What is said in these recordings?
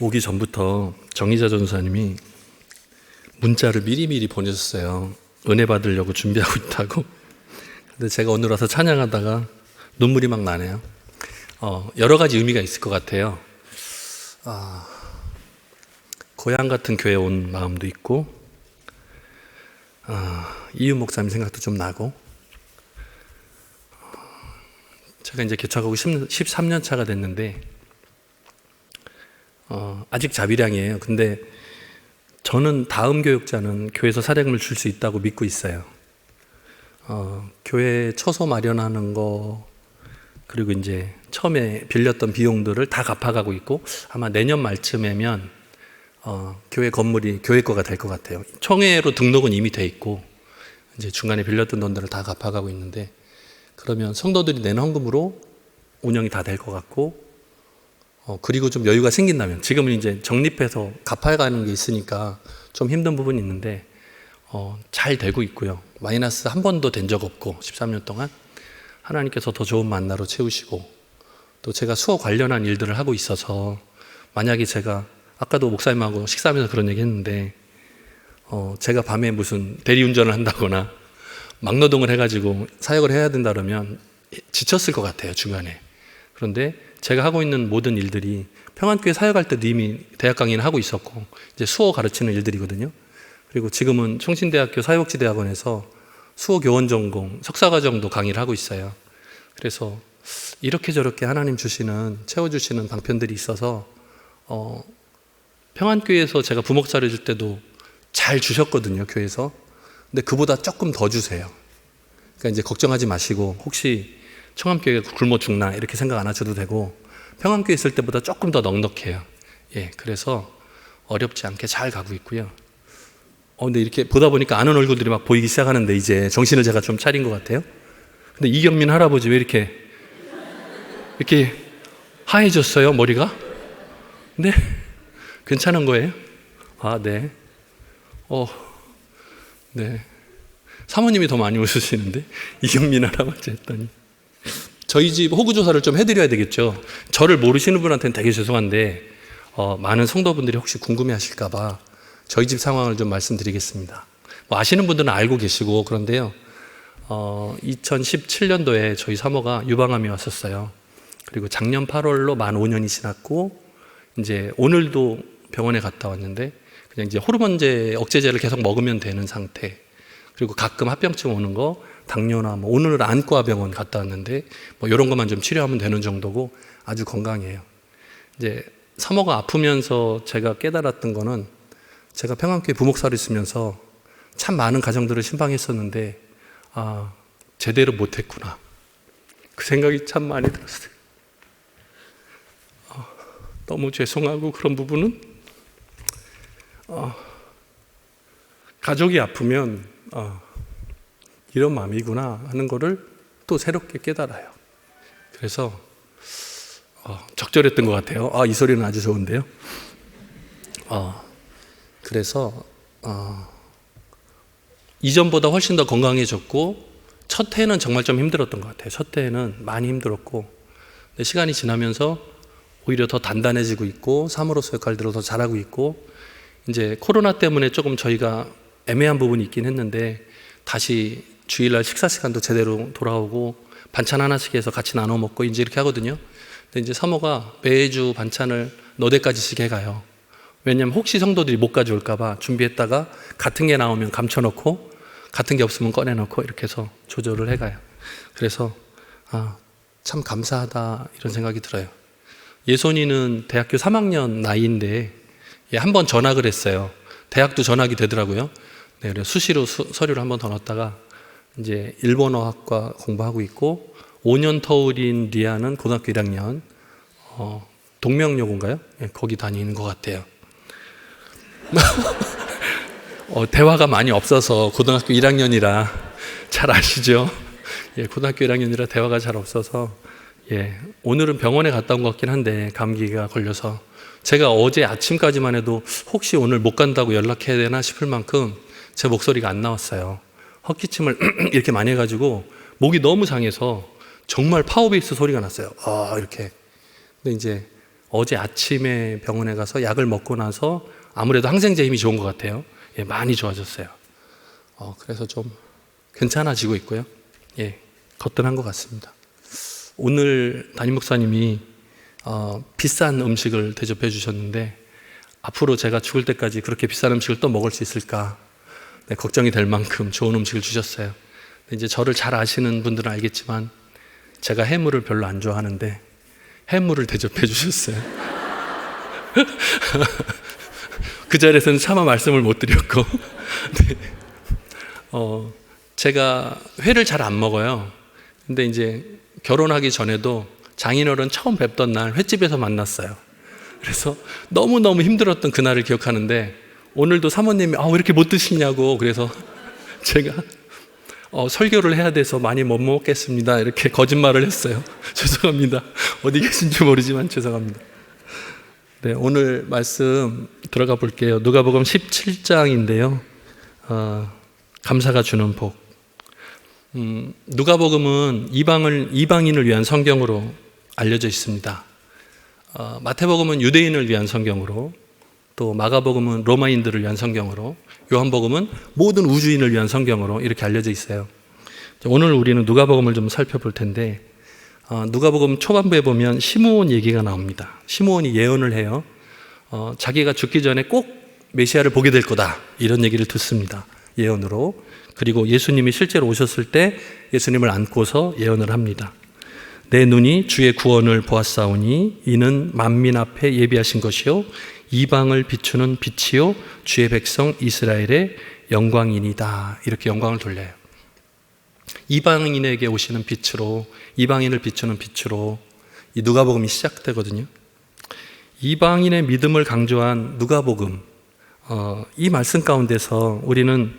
오기 전부터 정의자 전사님이 문자를 미리미리 보내셨어요. 은혜 받으려고 준비하고 있다고. 근데 제가 오늘 와서 찬양하다가 눈물이 막 나네요. 여러 가지 의미가 있을 것 같아요. 고향 같은 교회에 온 마음도 있고, 이윤 목사님 생각도 좀 나고, 제가 이제 개척하고 13년 차가 됐는데, 아직 자비량이에요. 근데 저는 다음 교육자는 교회에서 사령을 줄 수 있다고 믿고 있어요. 교회 처소 마련하는 거, 그리고 이제 처음에 빌렸던 비용들을 다 갚아가고 있고, 아마 내년 말쯤이면 교회 건물이 교회 거가 될 것 같아요. 총회로 등록은 이미 돼 있고, 이제 중간에 빌렸던 돈들을 다 갚아가고 있는데, 그러면 성도들이 낸 헌금으로 운영이 다 될 것 같고, 그리고 좀 여유가 생긴다면, 지금은 이제 적립해서 갚아가는 게 있으니까 좀 힘든 부분이 있는데, 잘 되고 있고요. 마이너스 한 번도 된 적 없고, 13년 동안 하나님께서 더 좋은 만나로 채우시고, 또 제가 수어 관련한 일들을 하고 있어서, 만약에 제가 아까도 목사님하고 식사하면서 그런 얘기 했는데, 제가 밤에 무슨 대리운전을 한다거나 막노동을 해가지고 사역을 해야 된다 그러면 지쳤을 것 같아요, 중간에. 그런데 제가 하고 있는 모든 일들이 평안교회 사역할 때도 이미 대학 강의는 하고 있었고, 이제 수어 가르치는 일들이거든요. 그리고 지금은 총신대학교 사회복지대학원에서 수어 교원 전공 석사과정도 강의를 하고 있어요. 그래서 이렇게 저렇게 하나님 주시는, 채워주시는 방편들이 있어서 평안교회에서 제가 부목사를 해줄 때도 잘 주셨거든요, 교회에서. 근데 그보다 조금 더 주세요. 그러니까 이제 걱정하지 마시고, 혹시 청암교회가 굶어 죽나 이렇게 생각 안 하셔도 되고, 평안교회 있을 때보다 조금 더 넉넉해요. 그래서 어렵지 않게 잘 가고 있고요. 근데 이렇게 보다 보니까 아는 얼굴들이 막 보이기 시작하는데, 이제 정신을 제가 좀 차린 것 같아요. 근데 이경민 할아버지 왜 이렇게 하얘졌어요, 머리가? 네? 괜찮은 거예요? 네. 네. 사모님이 더 많이 웃으시는데, 이경민 할아버지 했더니. 저희 집 호구조사를 좀 해드려야 되겠죠. 저를 모르시는 분한테는 되게 죄송한데, 많은 성도분들이 혹시 궁금해 하실까봐 저희 집 상황을 좀 말씀드리겠습니다. 아시는 분들은 알고 계시고, 그런데요, 2017년도에 저희 사모가 유방암이 왔었어요. 그리고 작년 8월로 만 5년이 지났고, 이제 오늘도 병원에 갔다 왔는데, 그냥 이제 호르몬제, 억제제를 계속 먹으면 되는 상태. 그리고 가끔 합병증 오는 거, 당뇨나 오늘 안과 병원 갔다 왔는데, 이런 것만 좀 치료하면 되는 정도고, 아주 건강해요. 이제 사모가 아프면서 제가 깨달았던 거는, 제가 평안교회 부목사를 있으면서 참 많은 가정들을 신방했었는데, 제대로 못했구나. 그 생각이 참 많이 들었어요. 너무 죄송하고, 그런 부분은 가족이 아프면 이런 마음이구나 하는 거를 또 새롭게 깨달아요. 그래서 적절했던 것 같아요. 이 소리는 아주 좋은데요. 그래서 이전보다 훨씬 더 건강해졌고, 첫 해는 정말 좀 힘들었던 것 같아요. 첫 해는 많이 힘들었고, 근데 시간이 지나면서 오히려 더 단단해지고 있고, 사모로서 역할들을 더 잘하고 있고, 이제 코로나 때문에 조금 저희가 애매한 부분이 있긴 했는데, 다시 주일날 식사 시간도 제대로 돌아오고, 반찬 하나씩 해서 같이 나눠 먹고 이제 이렇게 하거든요. 근데 이제 사모가 매주 반찬을 4대까지씩 해가요. 왜냐면 혹시 성도들이 못 가져올까봐 준비했다가 같은 게 나오면 감춰놓고, 같은 게 없으면 꺼내놓고, 이렇게 해서 조절을 해가요. 그래서 참 감사하다 이런 생각이 들어요. 예손이는 대학교 3학년 나이인데, 한번 전학을 했어요. 대학도 전학이 되더라고요. 그래서 수시로 서류를 한 번 더 넣었다가 이제 일본어학과 공부하고 있고, 5년 터울인 리아는 고등학교 1학년, 동명여고인가요? 거기 다니는 것 같아요. 대화가 많이 없어서, 고등학교 1학년이라 잘 아시죠? 고등학교 1학년이라 대화가 잘 없어서, 오늘은 병원에 갔다 온 것 같긴 한데, 감기가 걸려서. 제가 어제 아침까지만 해도 혹시 오늘 못 간다고 연락해야 되나 싶을 만큼 제 목소리가 안 나왔어요. 헛기침을 이렇게 많이 해가지고 목이 너무 상해서 정말 파워베이스 소리가 났어요. 이렇게. 근데 이제 어제 아침에 병원에 가서 약을 먹고 나서 아무래도 항생제 힘이 좋은 것 같아요. 예, 많이 좋아졌어요. 그래서 좀 괜찮아지고 있고요. 예, 거뜬한 것 같습니다. 오늘 담임 목사님이 비싼 음식을 대접해 주셨는데 앞으로 제가 죽을 때까지 그렇게 비싼 음식을 또 먹을 수 있을까 걱정이 될 만큼 좋은 음식을 주셨어요. 이제 저를 잘 아시는 분들은 알겠지만 제가 해물을 별로 안 좋아하는데 해물을 대접해 주셨어요. 그 자리에서는 차마 말씀을 못 드렸고 네. 제가 회를 잘 안 먹어요. 근데 이제 결혼하기 전에도 장인어른 처음 뵙던 날 횟집에서 만났어요. 그래서 너무너무 힘들었던 그날을 기억하는데 오늘도 사모님이 왜 이렇게 못 드시냐고 그래서 제가 설교를 해야 돼서 많이 못 먹겠습니다 이렇게 거짓말을 했어요. 죄송합니다. 어디 계신지 모르지만 죄송합니다. 네, 오늘 말씀 들어가 볼게요. 누가복음 17장인데요. 감사가 주는 복. 누가복음은 이방인을 위한 성경으로 알려져 있습니다. 마태복음은 유대인을 위한 성경으로, 또 마가복음은 로마인들을 위한 성경으로, 요한복음은 모든 우주인을 위한 성경으로 이렇게 알려져 있어요. 오늘 우리는 누가복음을 좀 살펴볼 텐데 누가복음 초반부에 보면 시므온 얘기가 나옵니다. 시므온이 예언을 해요. 자기가 죽기 전에 꼭 메시아를 보게 될 거다 이런 얘기를 듣습니다. 예언으로. 그리고 예수님이 실제로 오셨을 때 예수님을 안고서 예언을 합니다. 내 눈이 주의 구원을 보았사오니 이는 만민 앞에 예비하신 것이요 이방을 비추는 빛이요 주의 백성 이스라엘의 영광이니다. 이렇게 영광을 돌려요. 이방인에게 오시는 빛으로, 이방인을 비추는 빛으로 이 누가복음이 시작되거든요. 이방인의 믿음을 강조한 누가복음, 이 말씀 가운데서 우리는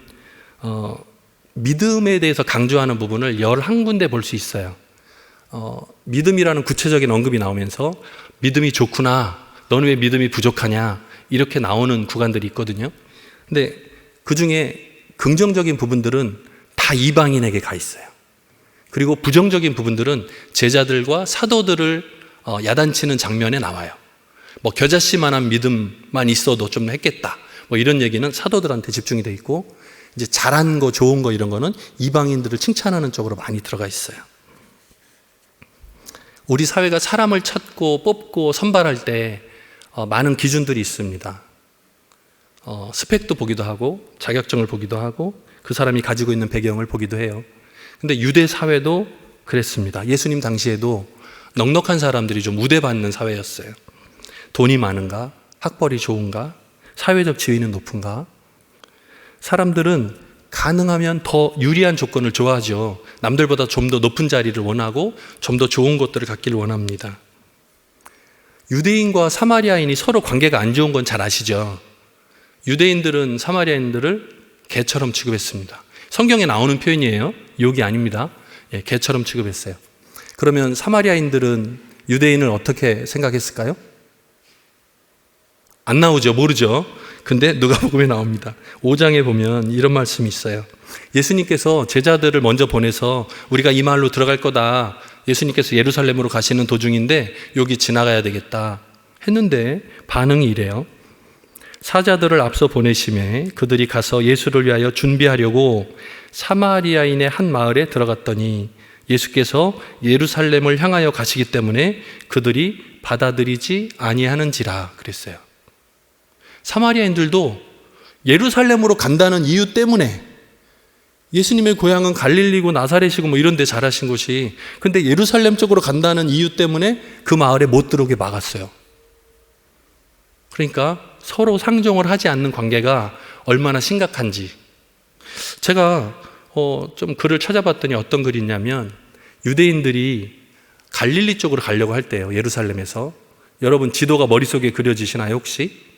믿음에 대해서 강조하는 부분을 11군데 볼 수 있어요. 믿음이라는 구체적인 언급이 나오면서 믿음이 좋구나, 너는 왜 믿음이 부족하냐 이렇게 나오는 구간들이 있거든요. 근데 그 중에 긍정적인 부분들은 다 이방인에게 가 있어요. 그리고 부정적인 부분들은 제자들과 사도들을 야단치는 장면에 나와요. 뭐 겨자씨만한 믿음만 있어도 좀 했겠다 뭐 이런 얘기는 사도들한테 집중이 돼 있고, 이제 잘한 거 좋은 거 이런 거는 이방인들을 칭찬하는 쪽으로 많이 들어가 있어요. 우리 사회가 사람을 찾고 뽑고 선발할 때 많은 기준들이 있습니다. 스펙도 보기도 하고 자격증을 보기도 하고 그 사람이 가지고 있는 배경을 보기도 해요. 근데 유대 사회도 그랬습니다. 예수님 당시에도 넉넉한 사람들이 좀 우대받는 사회였어요. 돈이 많은가? 학벌이 좋은가? 사회적 지위는 높은가? 사람들은 가능하면 더 유리한 조건을 좋아하죠. 남들보다 좀 더 높은 자리를 원하고 좀 더 좋은 것들을 갖기를 원합니다. 유대인과 사마리아인이 서로 관계가 안 좋은 건 잘 아시죠? 유대인들은 사마리아인들을 개처럼 취급했습니다. 성경에 나오는 표현이에요. 욕이 아닙니다. 개처럼 취급했어요. 그러면 사마리아인들은 유대인을 어떻게 생각했을까요? 안 나오죠. 모르죠. 근데 누가복음에 나옵니다. 5장에 보면 이런 말씀이 있어요. 예수님께서 제자들을 먼저 보내서 우리가 이 마을로 들어갈 거다. 예수님께서 예루살렘으로 가시는 도중인데 여기 지나가야 되겠다 했는데 반응이 이래요. 사자들을 앞서 보내심에 그들이 가서 예수를 위하여 준비하려고 사마리아인의 한 마을에 들어갔더니 예수께서 예루살렘을 향하여 가시기 때문에 그들이 받아들이지 아니하는지라 그랬어요. 사마리아인들도 예루살렘으로 간다는 이유 때문에, 예수님의 고향은 갈릴리고 나사렛이고 뭐 이런 데 자라신 곳이, 근데 예루살렘 쪽으로 간다는 이유 때문에 그 마을에 못 들어오게 막았어요. 그러니까 서로 상종을 하지 않는 관계가 얼마나 심각한지. 제가 좀 글을 찾아봤더니 어떤 글이 있냐면, 유대인들이 갈릴리 쪽으로 가려고 할 때요, 예루살렘에서. 여러분 지도가 머릿속에 그려지시나요 혹시?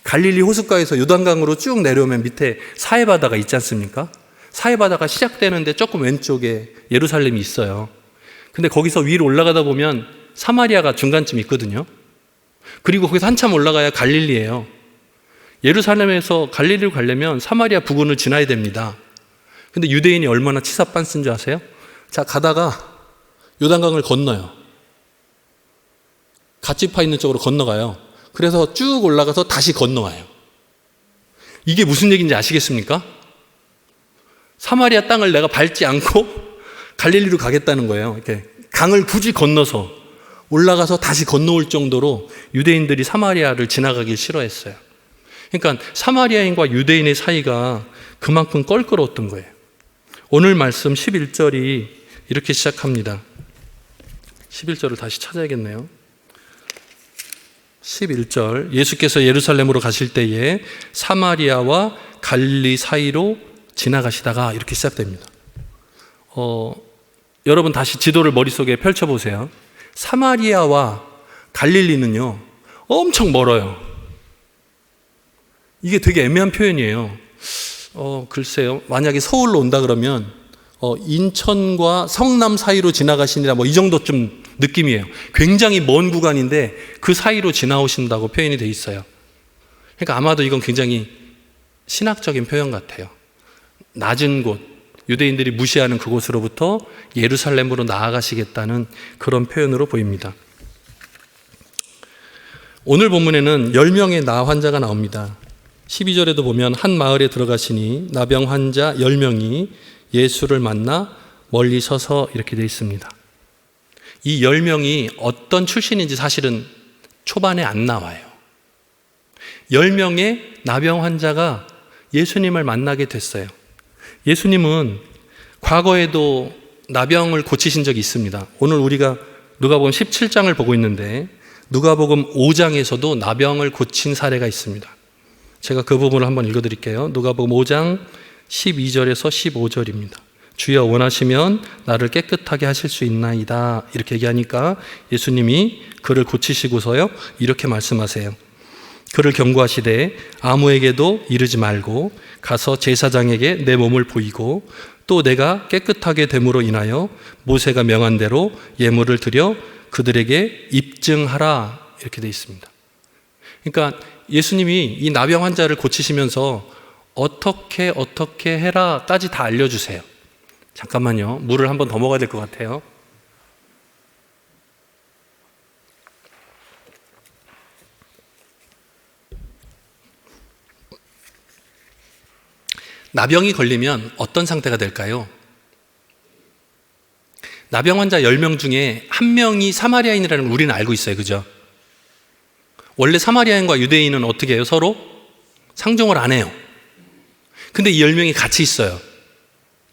갈릴리 호숫가에서 요단강으로 쭉 내려오면 밑에 사해바다가 있지 않습니까? 사해바다가 시작되는데 조금 왼쪽에 예루살렘이 있어요. 근데 거기서 위로 올라가다 보면 사마리아가 중간쯤 있거든요. 그리고 거기서 한참 올라가야 갈릴리예요. 예루살렘에서 갈릴리로 가려면 사마리아 부근을 지나야 됩니다. 근데 유대인이 얼마나 치사빤스인 줄 아세요? 자, 가다가 요단강을 건너요. 갓집 파 있는 쪽으로 건너가요. 그래서 쭉 올라가서 다시 건너와요. 이게 무슨 얘기인지 아시겠습니까? 사마리아 땅을 내가 밟지 않고 갈릴리로 가겠다는 거예요. 이렇게 강을 굳이 건너서 올라가서 다시 건너올 정도로 유대인들이 사마리아를 지나가길 싫어했어요. 그러니까 사마리아인과 유대인의 사이가 그만큼 껄끄러웠던 거예요. 오늘 말씀 11절이 이렇게 시작합니다. 11절을 다시 찾아야겠네요. 11절, 예수께서 예루살렘으로 가실 때에 사마리아와 갈릴리 사이로 지나가시다가 이렇게 시작됩니다. 여러분 다시 지도를 머릿속에 펼쳐보세요. 사마리아와 갈릴리는요 엄청 멀어요. 이게 되게 애매한 표현이에요. 글쎄요, 만약에 서울로 온다 그러면 인천과 성남 사이로 지나가시니라 뭐 이 정도쯤 느낌이에요. 굉장히 먼 구간인데 그 사이로 지나오신다고 표현이 돼 있어요. 그러니까 아마도 이건 굉장히 신학적인 표현 같아요. 낮은 곳, 유대인들이 무시하는 그곳으로부터 예루살렘으로 나아가시겠다는 그런 표현으로 보입니다. 오늘 본문에는 10명의 나 환자가 나옵니다. 12절에도 보면 한 마을에 들어가시니 나병 환자 10명이 예수를 만나 멀리 서서 이렇게 되어 있습니다. 이 10명이 어떤 출신인지 사실은 초반에 안 나와요. 10명의 나병 환자가 예수님을 만나게 됐어요. 예수님은 과거에도 나병을 고치신 적이 있습니다. 오늘 우리가 누가복음 17장을 보고 있는데 누가복음 5장에서도 나병을 고친 사례가 있습니다. 제가 그 부분을 한번 읽어드릴게요. 누가복음 5장 12절에서 15절입니다. 주여 원하시면 나를 깨끗하게 하실 수 있나이다. 이렇게 얘기하니까 예수님이 그를 고치시고서요 이렇게 말씀하세요. 그를 경고하시되 아무에게도 이르지 말고 가서 제사장에게 내 몸을 보이고 또 내가 깨끗하게 됨으로 인하여 모세가 명한 대로 예물을 드려 그들에게 입증하라. 이렇게 되어 있습니다. 그러니까 예수님이 이 나병 환자를 고치시면서 어떻게 해라까지 다 알려주세요. 잠깐만요. 물을 한 번 더 먹어야 될 것 같아요. 나병이 걸리면 어떤 상태가 될까요? 나병 환자 10명 중에 한 명이 사마리아인이라는 걸 우리는 알고 있어요. 그죠? 원래 사마리아인과 유대인은 어떻게 해요? 서로 상종을 안 해요. 근데 이 10명이 같이 있어요.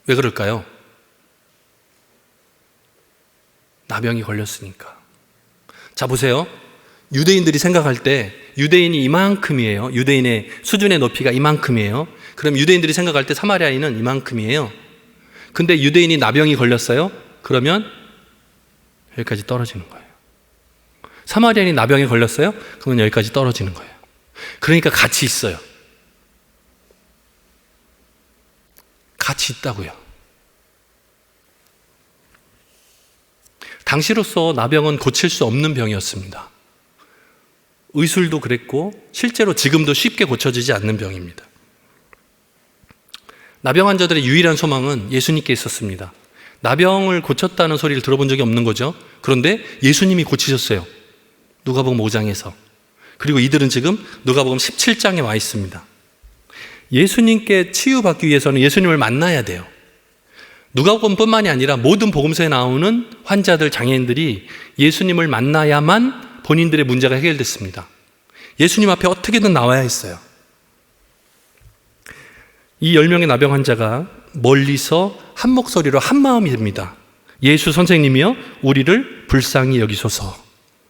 왜 그럴까요? 나병이 걸렸으니까. 자, 보세요. 유대인들이 생각할 때 유대인이 이만큼이에요. 유대인의 수준의 높이가 이만큼이에요. 그럼 유대인들이 생각할 때 사마리아인은 이만큼이에요. 근데 유대인이 나병이 걸렸어요. 그러면 여기까지 떨어지는 거예요. 사마리아인이 나병에 걸렸어요. 그러면 여기까지 떨어지는 거예요. 그러니까 같이 있어요. 같이 있다고요. 당시로서 나병은 고칠 수 없는 병이었습니다. 의술도 그랬고 실제로 지금도 쉽게 고쳐지지 않는 병입니다. 나병 환자들의 유일한 소망은 예수님께 있었습니다. 나병을 고쳤다는 소리를 들어본 적이 없는 거죠. 그런데 예수님이 고치셨어요. 누가복음 5장에서. 그리고 이들은 지금 누가복음 17장에 와 있습니다. 예수님께 치유받기 위해서는 예수님을 만나야 돼요. 누가복음뿐만이 아니라 모든 복음서에 나오는 환자들, 장애인들이 예수님을 만나야만 본인들의 문제가 해결됐습니다. 예수님 앞에 어떻게든 나와야 했어요. 이 10명의 나병 환자가 멀리서 한 목소리로 한 마음이 됩니다. 예수 선생님이여 우리를 불쌍히 여기소서.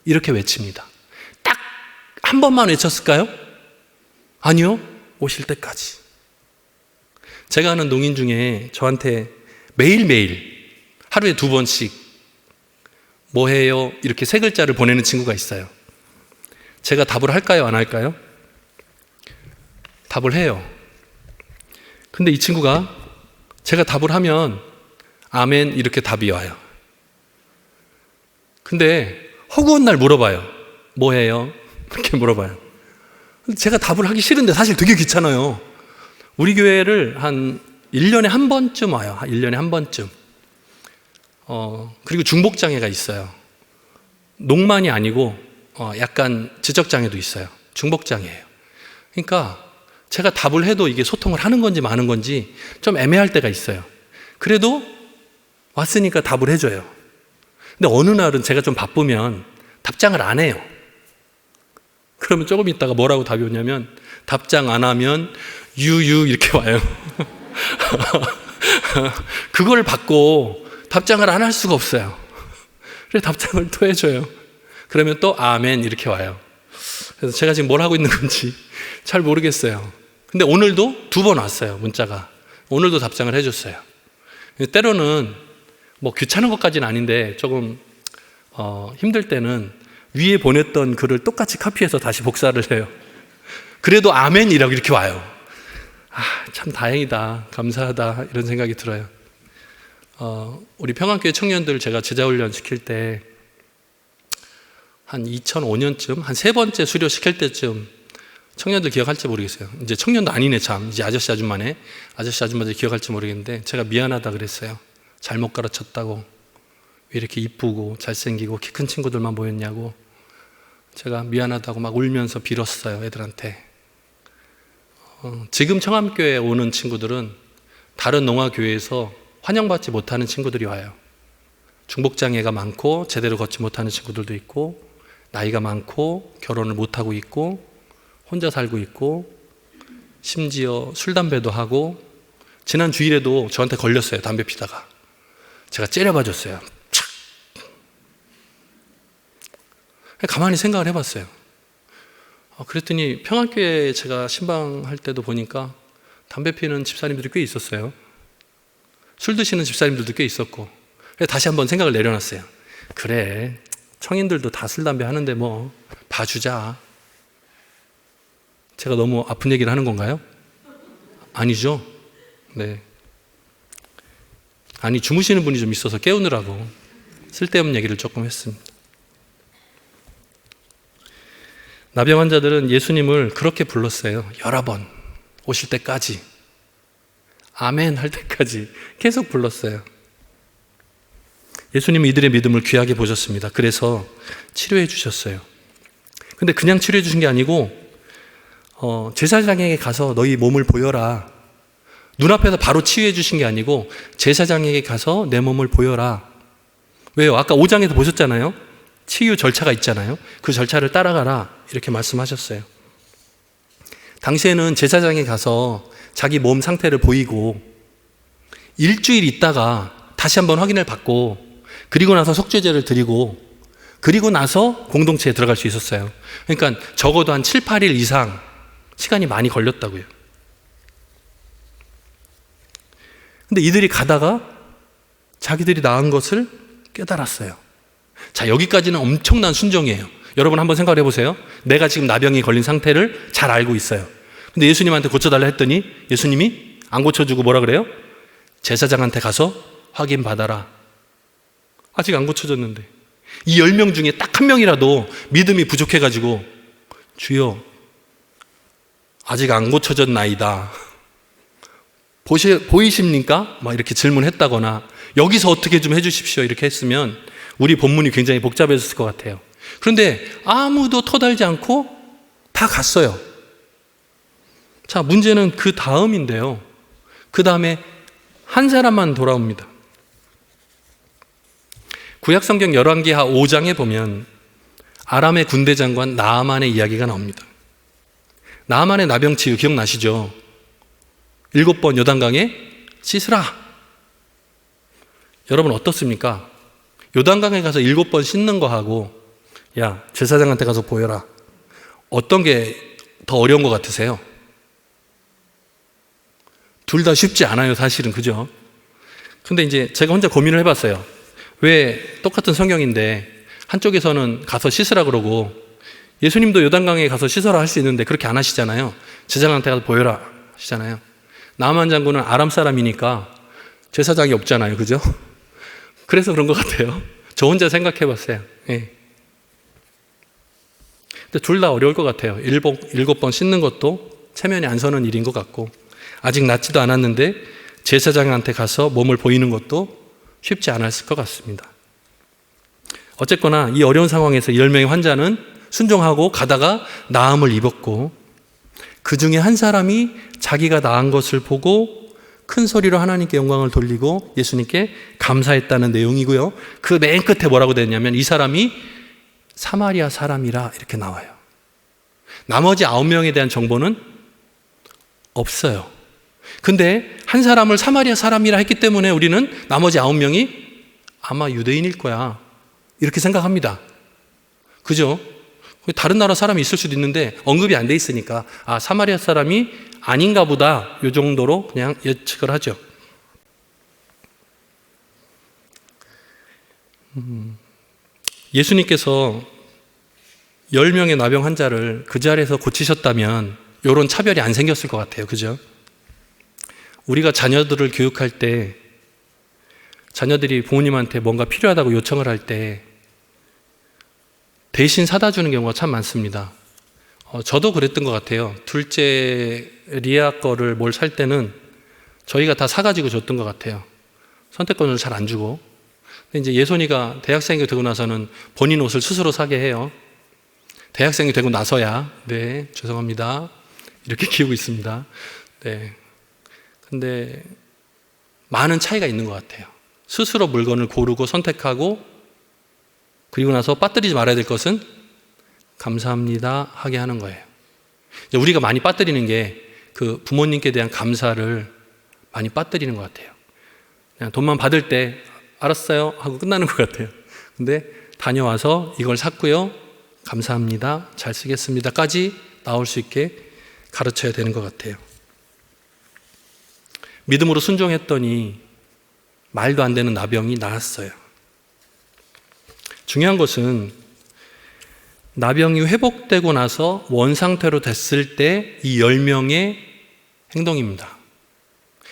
이렇게 외칩니다. 딱 한 번만 외쳤을까요? 아니요. 오실 때까지. 제가 아는 농인 중에 저한테 매일매일 하루에 2번씩 뭐 해요? 이렇게 3글자를 보내는 친구가 있어요. 제가 답을 할까요? 안 할까요? 답을 해요. 근데 이 친구가 제가 답을 하면 아멘 이렇게 답이 와요. 근데 허구한 날 물어봐요. 뭐 해요? 이렇게 물어봐요. 근데 제가 답을 하기 싫은데 사실 되게 귀찮아요. 우리 교회를 한 1년에 한 번쯤 와요. 1년에 한 번쯤. 그리고 중복장애가 있어요. 농만이 아니고 약간 지적장애도 있어요. 중복장애예요. 그러니까 제가 답을 해도 이게 소통을 하는 건지 마는 건지 좀 애매할 때가 있어요. 그래도 왔으니까 답을 해줘요. 근데 어느 날은 제가 좀 바쁘면 답장을 안 해요. 그러면 조금 있다가 뭐라고 답이 오냐면 답장 안 하면 유유 이렇게 와요. 그걸 받고 답장을 안 할 수가 없어요. 그래서 답장을 또 해줘요. 그러면 또 아멘 이렇게 와요. 그래서 제가 지금 뭘 하고 있는 건지 잘 모르겠어요. 근데 오늘도 2번 왔어요, 문자가. 오늘도 답장을 해줬어요. 때로는 뭐 귀찮은 것까지는 아닌데 조금 힘들 때는 위에 보냈던 글을 똑같이 카피해서 다시 복사를 해요. 그래도 아멘이라고 이렇게 와요. 참 다행이다, 감사하다 이런 생각이 들어요. 우리 평안교회 청년들 제가 제자훈련 시킬 때 한 2005년쯤 한 3번째 수료 시킬 때쯤 청년들 기억할지 모르겠어요. 이제 청년도 아니네 참. 이제 아저씨 아줌마네. 아저씨 아줌마들 기억할지 모르겠는데 제가 미안하다 그랬어요. 잘못 가르쳤다고. 왜 이렇게 이쁘고 잘생기고 키 큰 친구들만 모였냐고. 제가 미안하다고 막 울면서 빌었어요, 애들한테. 지금 청암교회에 오는 친구들은 다른 농화교회에서 환영받지 못하는 친구들이 와요. 중복장애가 많고 제대로 걷지 못하는 친구들도 있고 나이가 많고 결혼을 못하고 있고 혼자 살고 있고 심지어 술, 담배도 하고 지난 주일에도 저한테 걸렸어요. 담배 피다가. 제가 째려봐 줬어요. 착! 가만히 생각을 해봤어요. 그랬더니 평안교회에 제가 신방할 때도 보니까 담배 피는 집사님들이 꽤 있었어요. 술 드시는 집사님들도 꽤 있었고. 그래서 다시 한번 생각을 내려놨어요. 그래, 청인들도 다 술, 담배 하는데 뭐 봐주자. 제가 너무 아픈 얘기를 하는 건가요? 아니죠? 네. 아니, 주무시는 분이 좀 있어서 깨우느라고 쓸데없는 얘기를 조금 했습니다. 나병 환자들은 예수님을 그렇게 불렀어요. 여러 번 오실 때까지, 아멘 할 때까지 계속 불렀어요. 예수님은 이들의 믿음을 귀하게 보셨습니다. 그래서 치료해 주셨어요. 근데 그냥 치료해 주신 게 아니고 제사장에게 가서 너희 몸을 보여라. 눈앞에서 바로 치유해 주신 게 아니고 제사장에게 가서 내 몸을 보여라. 왜요? 아까 5장에서 보셨잖아요. 치유 절차가 있잖아요. 그 절차를 따라가라 이렇게 말씀하셨어요. 당시에는 제사장에 가서 자기 몸 상태를 보이고 일주일 있다가 다시 한번 확인을 받고 그리고 나서 속죄제를 드리고 그리고 나서 공동체에 들어갈 수 있었어요. 그러니까 적어도 한 7, 8일 이상 시간이 많이 걸렸다고요. 근데 이들이 가다가 자기들이 나은 것을 깨달았어요. 자, 여기까지는 엄청난 순종이에요. 여러분 한번 생각해 보세요. 내가 지금 나병이 걸린 상태를 잘 알고 있어요. 근데 예수님한테 고쳐달라 했더니 예수님이 안 고쳐주고 뭐라 그래요? 제사장한테 가서 확인받아라. 아직 안 고쳐졌는데 이 10명 중에 딱 한 명이라도 믿음이 부족해가지고 주여 아직 안 고쳐졌나이다. 보이십니까? 막 이렇게 질문했다거나 여기서 어떻게 좀 해주십시오 이렇게 했으면 우리 본문이 굉장히 복잡해졌을 것 같아요. 그런데 아무도 터달지 않고 다 갔어요. 자, 문제는 그 다음인데요. 그 다음에 한 사람만 돌아옵니다. 구약성경 열왕기하 5장에 보면 아람의 군대 장관 나아만의 이야기가 나옵니다. 나아만의 나병치유 기억나시죠? 7번 요단강에 씻으라. 여러분 어떻습니까? 요단강에 가서 7번 씻는 거하고 야, 제사장한테 가서 보여라. 어떤 게 더 어려운 것 같으세요? 둘 다 쉽지 않아요, 사실은. 그죠? 근데 이제 제가 혼자 고민을 해봤어요. 왜 똑같은 성경인데 한쪽에서는 가서 씻으라 그러고 예수님도 요단강에 가서 씻어라 할 수 있는데 그렇게 안 하시잖아요. 제사장한테 가서 보여라 하시잖아요. 나만 장군은 아람 사람이니까 제사장이 없잖아요. 그죠? 그래서 그런 것 같아요. 저 혼자 생각해 봤어요. 예. 근데 둘 다 어려울 것 같아요. 7번 씻는 것도 체면이 안 서는 일인 것 같고 아직 낫지도 않았는데 제사장한테 가서 몸을 보이는 것도 쉽지 않았을 것 같습니다. 어쨌거나 이 어려운 상황에서 10명의 환자는 순종하고 가다가 나음을 입었고, 그 중에 한 사람이 자기가 나은 것을 보고 큰 소리로 하나님께 영광을 돌리고 예수님께 감사했다는 내용이고요. 그 맨 끝에 뭐라고 되냐면 이 사람이 사마리아 사람이라 이렇게 나와요. 나머지 9명에 대한 정보는 없어요. 근데 한 사람을 사마리아 사람이라 했기 때문에 우리는 나머지 9명이 아마 유대인일 거야, 이렇게 생각합니다. 그죠? 다른 나라 사람이 있을 수도 있는데 언급이 안 돼 있으니까 사마리아 사람이 아닌가 보다, 이 정도로 그냥 예측을 하죠. 예수님께서 10명의 나병 환자를 그 자리에서 고치셨다면 이런 차별이 안 생겼을 것 같아요. 그죠? 우리가 자녀들을 교육할 때, 자녀들이 부모님한테 뭔가 필요하다고 요청을 할 때 대신 사다 주는 경우가 참 많습니다. 저도 그랬던 것 같아요. 둘째 리아 거를 뭘 살 때는 저희가 다 사가지고 줬던 것 같아요. 선택권을 잘 안 주고. 근데 이제 예손이가 대학생이 되고 나서는 본인 옷을 스스로 사게 해요. 대학생이 되고 나서야, 네, 죄송합니다, 이렇게 키우고 있습니다. 네. 근데 많은 차이가 있는 것 같아요. 스스로 물건을 고르고 선택하고, 그리고 나서 빠뜨리지 말아야 될 것은 감사합니다 하게 하는 거예요. 우리가 많이 빠뜨리는 게 그 부모님께 대한 감사를 많이 빠뜨리는 것 같아요. 그냥 돈만 받을 때 알았어요 하고 끝나는 것 같아요. 근데 다녀와서 이걸 샀고요, 감사합니다, 잘 쓰겠습니다까지 나올 수 있게 가르쳐야 되는 것 같아요. 믿음으로 순종했더니 말도 안 되는 나병이 나았어요. 중요한 것은 나병이 회복되고 나서 원상태로 됐을 때 이 10명의 행동입니다.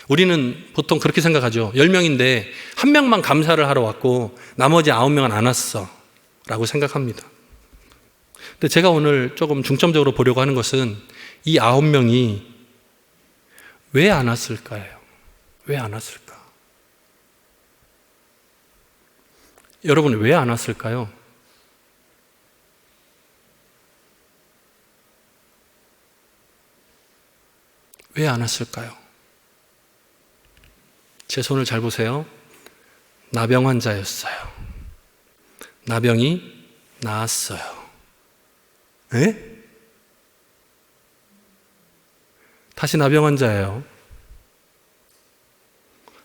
우리는 보통 그렇게 생각하죠. 10명인데 한 명만 감사를 하러 왔고 나머지 9명은 안 왔어 라고 생각합니다. 근데 제가 오늘 조금 중점적으로 보려고 하는 것은 이 9명이 왜 안 왔을까요? 왜 안 왔을까? 여러분, 왜 안 왔을까요? 왜 안 왔을까요? 제 손을 잘 보세요. 나병 환자였어요. 나병이 나았어요. 에? 다시 나병 환자예요.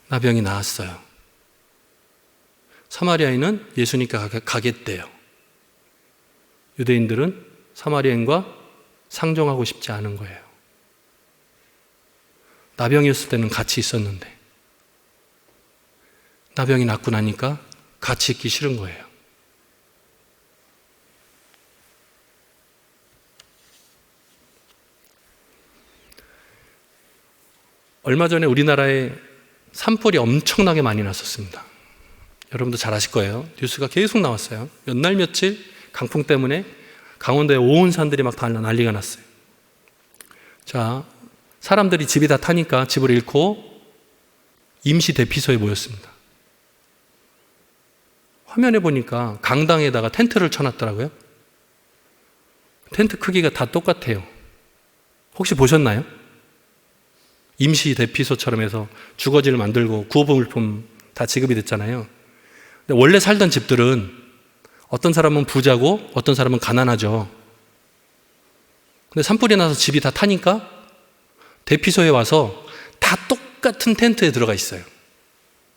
나병이 나았어요. 사마리아인은 예수님께 가겠대요. 유대인들은 사마리아인과 상종하고 싶지 않은 거예요. 나병이었을 때는 같이 있었는데 나병이 낫고 나니까 같이 있기 싫은 거예요. 얼마 전에 우리나라에 산불이 엄청나게 많이 났었습니다. 여러분도 잘 아실 거예요. 뉴스가 계속 나왔어요. 몇 날 며칠 강풍 때문에 강원도에 온 산들이 막 다 난리가 났어요. 자, 사람들이 집이 다 타니까 집을 잃고 임시 대피소에 모였습니다. 화면에 보니까 강당에다가 텐트를 쳐놨더라고요. 텐트 크기가 다 똑같아요. 혹시 보셨나요? 임시 대피소처럼 해서 주거지를 만들고 구호물품 다 지급이 됐잖아요. 근데 원래 살던 집들은 어떤 사람은 부자고 어떤 사람은 가난하죠. 근데 산불이 나서 집이 다 타니까 대피소에 와서 다 똑같은 텐트에 들어가 있어요.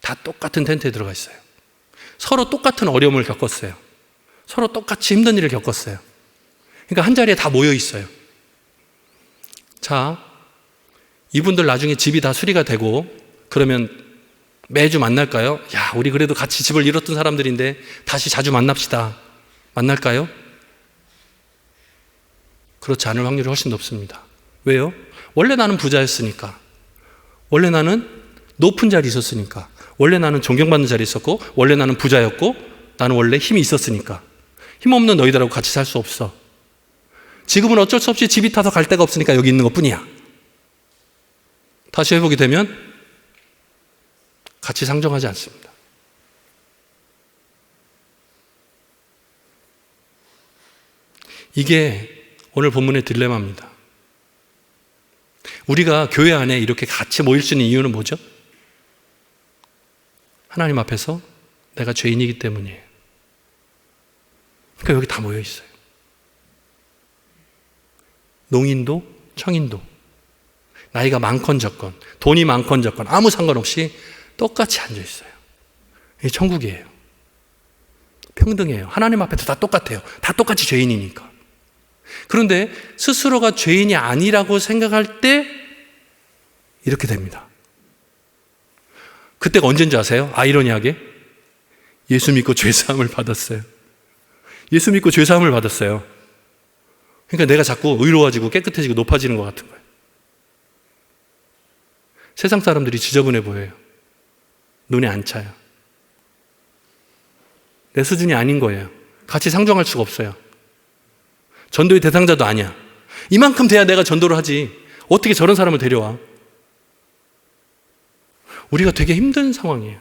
다 똑같은 텐트에 들어가 있어요. 서로 똑같은 어려움을 겪었어요. 서로 똑같이 힘든 일을 겪었어요. 그러니까 한 자리에 다 모여 있어요. 자, 이분들 나중에 집이 다 수리가 되고 그러면 매주 만날까요? 야, 우리 그래도 같이 집을 잃었던 사람들인데 다시 자주 만납시다. 만날까요? 그렇지 않을 확률이 훨씬 높습니다. 왜요? 원래 나는 부자였으니까. 원래 나는 높은 자리에 있었으니까. 원래 나는 존경받는 자리에 있었고, 원래 나는 부자였고, 나는 원래 힘이 있었으니까. 힘없는 너희들하고 같이 살 수 없어. 지금은 어쩔 수 없이 집이 타서 갈 데가 없으니까 여기 있는 것 뿐이야. 다시 회복이 되면 같이 상종하지 않습니다. 이게 오늘 본문의 딜레마입니다. 우리가 교회 안에 이렇게 같이 모일 수 있는 이유는 뭐죠? 하나님 앞에서 내가 죄인이기 때문이에요. 그러니까 여기 다 모여 있어요. 농인도 청인도, 나이가 많건 적건, 돈이 많건 적건 아무 상관없이 똑같이 앉아 있어요. 이게 천국이에요. 평등해요. 하나님 앞에서 다 똑같아요. 다 똑같이 죄인이니까. 그런데 스스로가 죄인이 아니라고 생각할 때 이렇게 됩니다. 그때가 언제인지 아세요? 아이러니하게 예수 믿고 죄사함을 받았어요. 예수 믿고 죄사함을 받았어요. 그러니까 내가 자꾸 의로워지고 깨끗해지고 높아지는 것 같은 거예요. 세상 사람들이 지저분해 보여요. 눈에 안 차요. 내 수준이 아닌 거예요. 같이 상종할 수가 없어요. 전도의 대상자도 아니야. 이만큼 돼야 내가 전도를 하지. 어떻게 저런 사람을 데려와? 우리가 되게 힘든 상황이에요.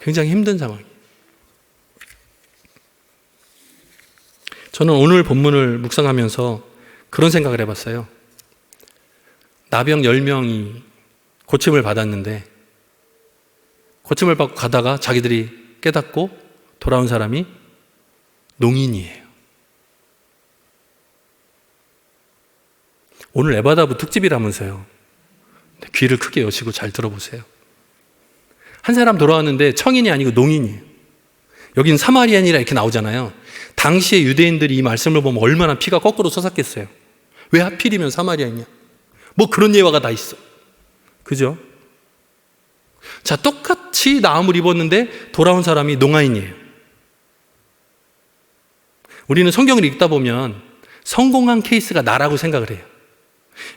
굉장히 힘든 상황이에요. 저는 오늘 본문을 묵상하면서 그런 생각을 해봤어요. 나병 10명이 고침을 받았는데 고침을 받고 가다가 자기들이 깨닫고 돌아온 사람이 농인이에요. 오늘 에바다브 특집이라면서요. 귀를 크게 여시고 잘 들어보세요. 한 사람 돌아왔는데 청인이 아니고 농인이에요. 여긴 사마리안이라 이렇게 나오잖아요. 당시에 유대인들이 이 말씀을 보면 얼마나 피가 거꾸로 솟았겠어요. 왜 하필이면 사마리아이냐? 뭐 그런 예화가 다 있어. 그죠? 자, 똑같이 나음을 입었는데 돌아온 사람이 농아인이에요. 우리는 성경을 읽다 보면 성공한 케이스가 나라고 생각을 해요.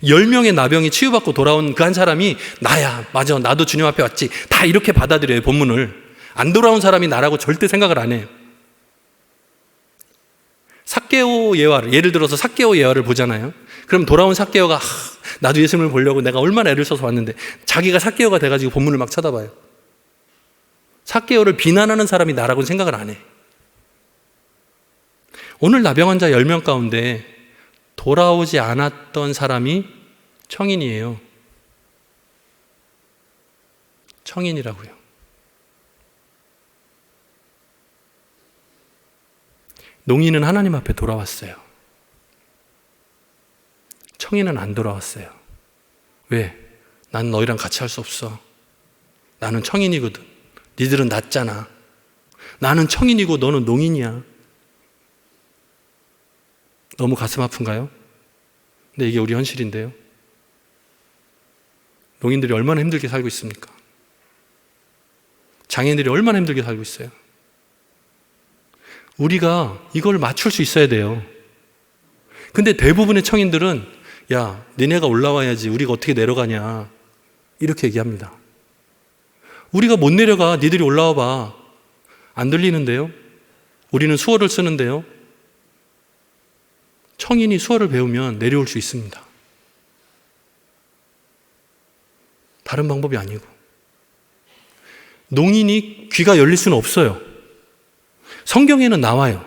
10명의 나병이 치유받고 돌아온 그 한 사람이 나야, 맞아, 나도 주님 앞에 왔지. 다 이렇게 받아들여요, 본문을. 안 돌아온 사람이 나라고 절대 생각을 안 해요. 삭개오 예화를, 예를 들어서 삭개오 예화를 보잖아요. 그럼 돌아온 삭개오가 나도 예수님을 보려고 내가 얼마나 애를 써서 왔는데 자기가 삭개오가 돼가지고 본문을 막 쳐다봐요. 삭개오를 비난하는 사람이 나라고는 생각을 안 해. 오늘 나병 환자 10명 가운데 돌아오지 않았던 사람이 청인이에요. 청인이라고요. 농인은 하나님 앞에 돌아왔어요. 청인은 안 돌아왔어요. 왜? 난 너희랑 같이 할 수 없어. 나는 청인이거든. 니들은 낫잖아. 나는 청인이고 너는 농인이야. 너무 가슴 아픈가요? 근데 이게 우리 현실인데요. 농인들이 얼마나 힘들게 살고 있습니까? 장애인들이 얼마나 힘들게 살고 있어요. 우리가 이걸 맞출 수 있어야 돼요. 근데 대부분의 청인들은 야, 니네가 올라와야지 우리가 어떻게 내려가냐 이렇게 얘기합니다. 우리가 못 내려가. 니들이 올라와 봐. 안 들리는데요. 우리는 수어를 쓰는데요. 청인이 수어를 배우면 내려올 수 있습니다. 다른 방법이 아니고. 농인이 귀가 열릴 수는 없어요. 성경에는 나와요.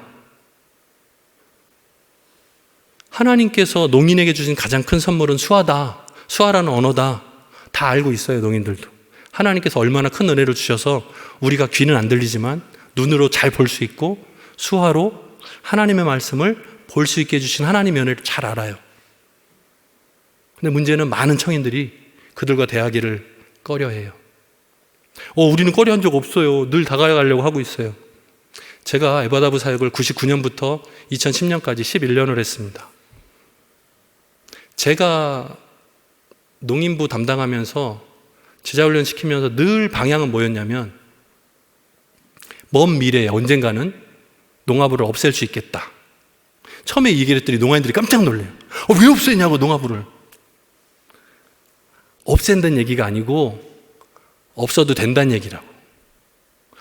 하나님께서 농인에게 주신 가장 큰 선물은 수화다. 수화라는 언어다. 다 알고 있어요, 농인들도. 하나님께서 얼마나 큰 은혜를 주셔서 우리가 귀는 안 들리지만 눈으로 잘 볼 수 있고 수화로 하나님의 말씀을 볼 수 있게 해주신 하나님의 은혜를 잘 알아요. 근데 문제는 많은 청인들이 그들과 대하기를 꺼려해요. 우리는 꺼려한 적 없어요. 늘 다가가려고 하고 있어요. 제가 에바다브 사역을 99년부터 2010년까지 11년을 했습니다. 제가 농인부 담당하면서 제자훈련 시키면서 늘 방향은 뭐였냐면 먼 미래에 언젠가는 농아부를 없앨 수 있겠다. 처음에 이 얘기를 했더니 농아인들이 깜짝 놀래요. 왜 없애냐고 농아부를. 없앤다는 얘기가 아니고 없어도 된다는 얘기라고.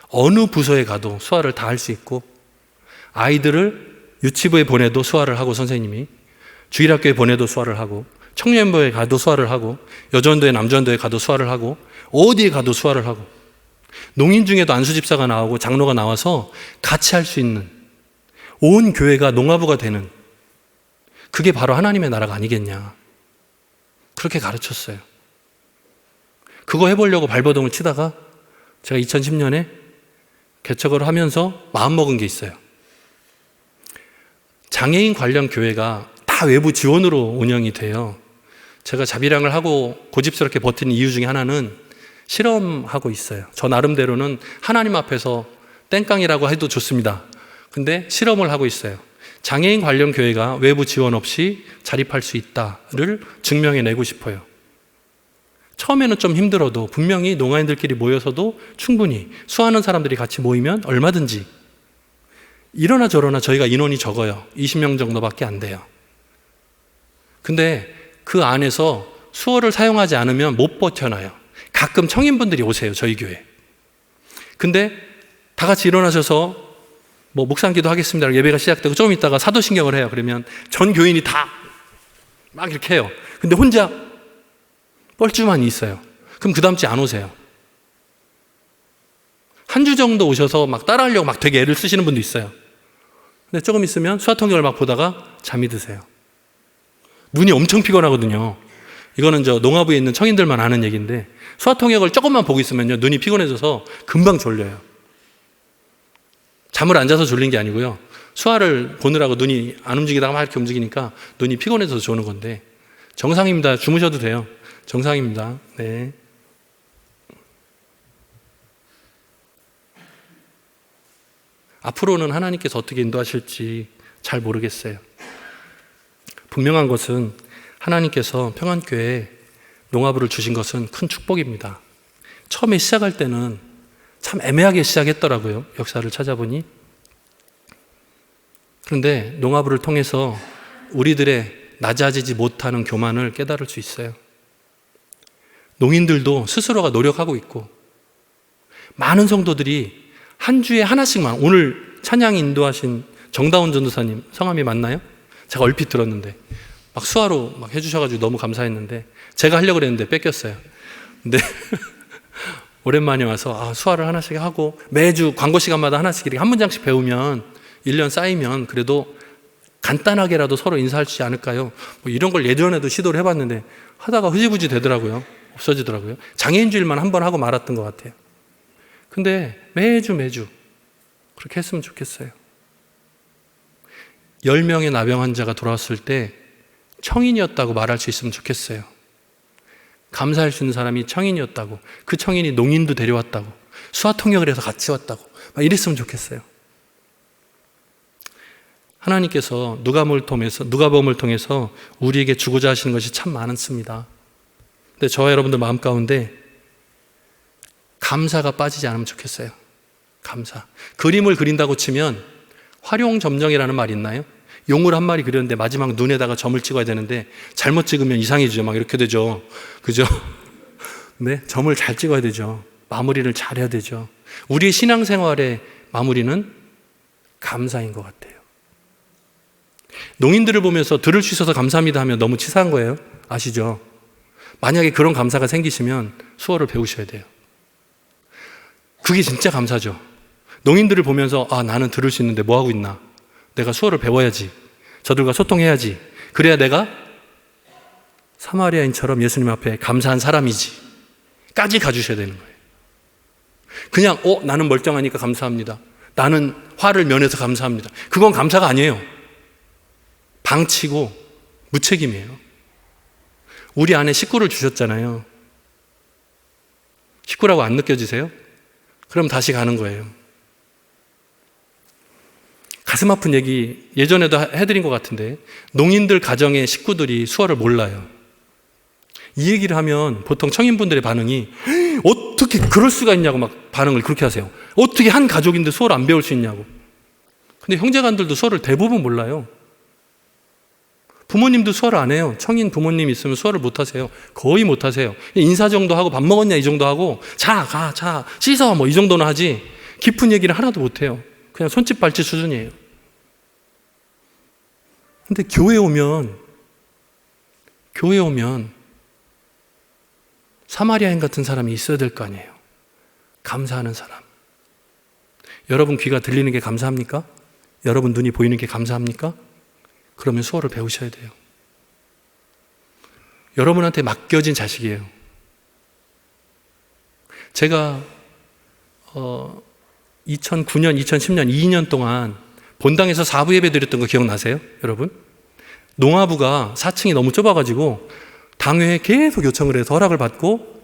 어느 부서에 가도 수화를 다 할 수 있고 아이들을 유치부에 보내도 수화를 하고 선생님이 주일학교에 보내도 수화를 하고 청년부에 가도 수화를 하고 여전도에 남전도에 가도 수화를 하고 어디에 가도 수화를 하고 농인 중에도 안수집사가 나오고 장로가 나와서 같이 할 수 있는 온 교회가 농아부가 되는 그게 바로 하나님의 나라가 아니겠냐. 그렇게 가르쳤어요. 그거 해보려고 발버둥을 치다가 제가 2010년에 개척을 하면서 마음먹은 게 있어요. 장애인 관련 교회가 다 외부 지원으로 운영이 돼요. 제가 자비량을 하고 고집스럽게 버티는 이유 중에 하나는 실험하고 있어요. 저 나름대로는 하나님 앞에서 땡깡이라고 해도 좋습니다. 근데 실험을 하고 있어요. 장애인 관련 교회가 외부 지원 없이 자립할 수 있다를 증명해내고 싶어요. 처음에는 좀 힘들어도 분명히 농아인들끼리 모여서도 충분히 수많은 사람들이 같이 모이면 얼마든지 이러나 저러나 저희가 인원이 적어요. 20명 정도밖에 안 돼요. 근데 그 안에서 수어를 사용하지 않으면 못 버텨놔요. 가끔 청인분들이 오세요, 저희 교회. 근데 다 같이 일어나셔서 뭐 묵상기도 하겠습니다. 예배가 시작되고 좀 있다가 사도신경을 해요. 그러면 전 교인이 다 막 이렇게 해요. 근데 혼자 뻘쭘한 있어요. 그럼 그 다음 주에 안 오세요. 한 주 정도 오셔서 막 따라하려고 막 되게 애를 쓰시는 분도 있어요. 근데 조금 있으면 수화통역을 막 보다가 잠이 드세요. 눈이 엄청 피곤하거든요. 이거는 저 농아부에 있는 청인들만 아는 얘기인데 수화통역을 조금만 보고 있으면요, 눈이 피곤해져서 금방 졸려요. 잠을 안 자서 졸린 게 아니고요. 수화를 보느라고 눈이 안 움직이다가 막 이렇게 움직이니까 눈이 피곤해져서 조는 건데 정상입니다. 주무셔도 돼요. 정상입니다. 네. 앞으로는 하나님께서 어떻게 인도하실지 잘 모르겠어요. 분명한 것은 하나님께서 평안교회에 농아부를 주신 것은 큰 축복입니다. 처음에 시작할 때는 참 애매하게 시작했더라고요. 역사를 찾아보니. 그런데 농아부를 통해서 우리들의 낮아지지 못하는 교만을 깨달을 수 있어요. 농인들도 스스로가 노력하고 있고 많은 성도들이 한 주에 하나씩만, 오늘 찬양 인도하신 정다운 전도사님 성함이 맞나요? 제가 얼핏 들었는데 막 수화로 막 해주셔가지고 너무 감사했는데 제가 하려고 그랬는데 뺏겼어요. 근데 오랜만에 와서 수화를 하나씩 하고 매주 광고 시간마다 하나씩 이렇게 한 문장씩 배우면 1년 쌓이면 그래도 간단하게라도 서로 인사할 수 있지 않을까요? 뭐 이런 걸 예전에도 시도를 해봤는데 하다가 흐지부지 되더라고요. 없어지더라고요. 장애인주일만 한 번 하고 말았던 것 같아요. 근데 매주 그렇게 했으면 좋겠어요. 10명의 나병 환자가 돌아왔을 때 청인이었다고 말할 수 있으면 좋겠어요. 감사할 수 있는 사람이 청인이었다고, 그 청인이 농인도 데려왔다고, 수화통역을 해서 같이 왔다고 막 이랬으면 좋겠어요. 하나님께서 누가복음을 통해서 우리에게 주고자 하시는 것이 참 많습니다. 근데 저와 여러분들 마음 가운데 감사가 빠지지 않으면 좋겠어요. 감사. 그림을 그린다고 치면 활용점정이라는 말이 있나요? 용을 한 마리 그렸는데 마지막 눈에다가 점을 찍어야 되는데 잘못 찍으면 이상해지죠. 막 이렇게 되죠. 그죠? 네, 점을 잘 찍어야 되죠. 마무리를 잘 해야 되죠. 우리의 신앙생활의 마무리는 감사인 것 같아요. 농인들을 보면서 들을 수 있어서 감사합니다 하면 너무 치사한 거예요. 아시죠? 만약에 그런 감사가 생기시면 수어를 배우셔야 돼요. 그게 진짜 감사죠. 농인들을 보면서 나는 들을 수 있는데 뭐 하고 있나? 내가 수어를 배워야지. 저들과 소통해야지. 그래야 내가 사마리아인처럼 예수님 앞에 감사한 사람이지. 까지 가주셔야 되는 거예요. 그냥 나는 멀쩡하니까 감사합니다. 나는 화를 면해서 감사합니다. 그건 감사가 아니에요. 방치고 무책임이에요. 우리 안에 식구를 주셨잖아요. 식구라고 안 느껴지세요? 그럼 다시 가는 거예요. 가슴 아픈 얘기 예전에도 해드린 것 같은데 농인들 가정의 식구들이 수어를 몰라요. 이 얘기를 하면 보통 청인분들의 반응이 어떻게 그럴 수가 있냐고 막 반응을 그렇게 하세요. 어떻게 한 가족인데 수어를 안 배울 수 있냐고. 근데 형제간들도 수어를 대부분 몰라요. 부모님도 수어를 안 해요. 청인 부모님 있으면 수어를 못 하세요. 거의 못 하세요. 인사 정도 하고 밥 먹었냐 이 정도 하고 자 씻어 뭐 이 정도는 하지 깊은 얘기를 하나도 못 해요. 그냥 손짓 발짓 수준이에요. 근데 교회 오면 사마리아인 같은 사람이 있어야 될 거 아니에요. 감사하는 사람. 여러분 귀가 들리는 게 감사합니까? 여러분 눈이 보이는 게 감사합니까? 그러면 수어를 배우셔야 돼요. 여러분한테 맡겨진 자식이에요. 제가 2009년, 2010년 2년 동안 본당에서 4부 예배 드렸던 거 기억나세요? 여러분? 농아부가 4층이 너무 좁아가지고 당회에 계속 요청을 해서 허락을 받고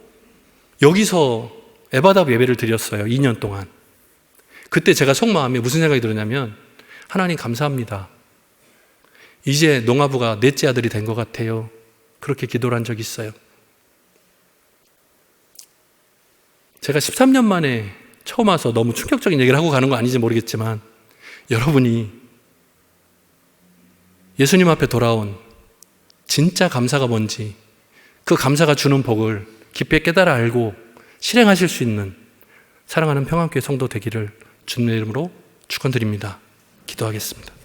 여기서 에바답 예배를 드렸어요. 2년 동안. 그때 제가 속마음에 무슨 생각이 들었냐면 하나님 감사합니다. 이제 농아부가 넷째 아들이 된 것 같아요. 그렇게 기도를 한 적이 있어요. 제가 13년 만에 처음 와서 너무 충격적인 얘기를 하고 가는 거 아닌지 모르겠지만 여러분이 예수님 앞에 돌아온 진짜 감사가 뭔지 그 감사가 주는 복을 깊이 깨달아 알고 실행하실 수 있는 사랑하는 평안교회 성도 되기를 주님의 이름으로 축원드립니다. 기도하겠습니다.